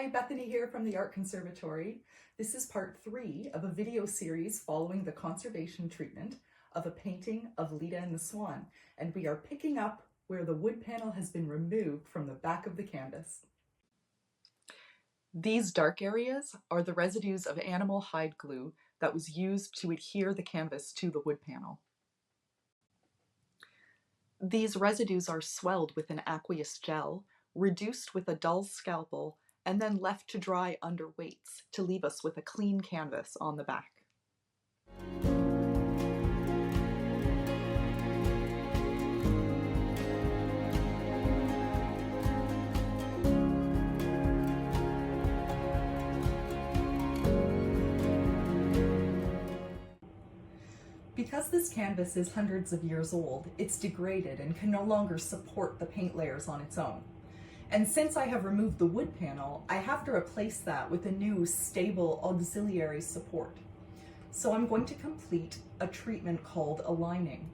Hi, Bethany here from the Art Conservatory. This is part 3 of a video series following the conservation treatment of a painting of Leda and the Swan, and we are picking up where the wood panel has been removed from the back of the canvas. These dark areas are the residues of animal hide glue that was used to adhere the canvas to the wood panel. These residues are swelled with an aqueous gel, reduced with a dull scalpel, and then left to dry under weights to leave us with a clean canvas on the back. Because this canvas is hundreds of years old, it's degraded and can no longer support the paint layers on its own. And since I have removed the wood panel, I have to replace that with a new stable auxiliary support. So I'm going to complete a treatment called aligning.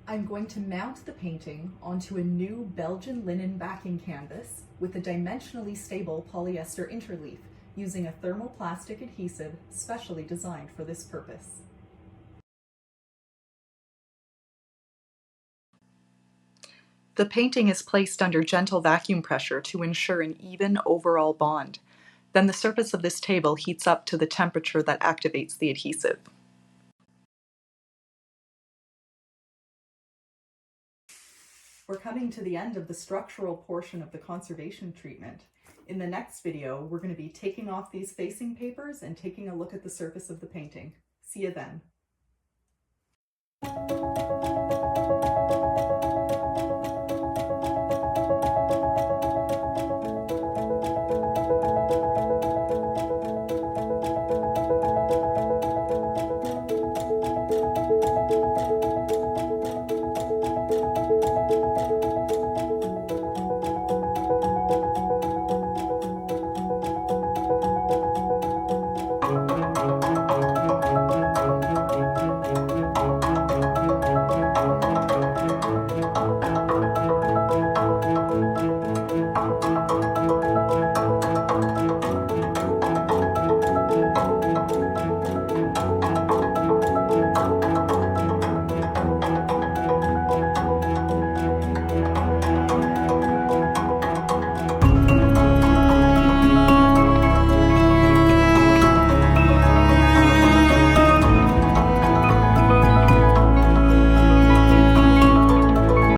I'm going to mount the painting onto a new Belgian linen backing canvas with a dimensionally stable polyester interleaf using a thermoplastic adhesive specially designed for this purpose. The painting is placed under gentle vacuum pressure to ensure an even overall bond. Then the surface of this table heats up to the temperature that activates the adhesive. We're coming to the end of the structural portion of the conservation treatment. In the next video, we're going to be taking off these facing papers and taking a look at the surface of the painting. See you then.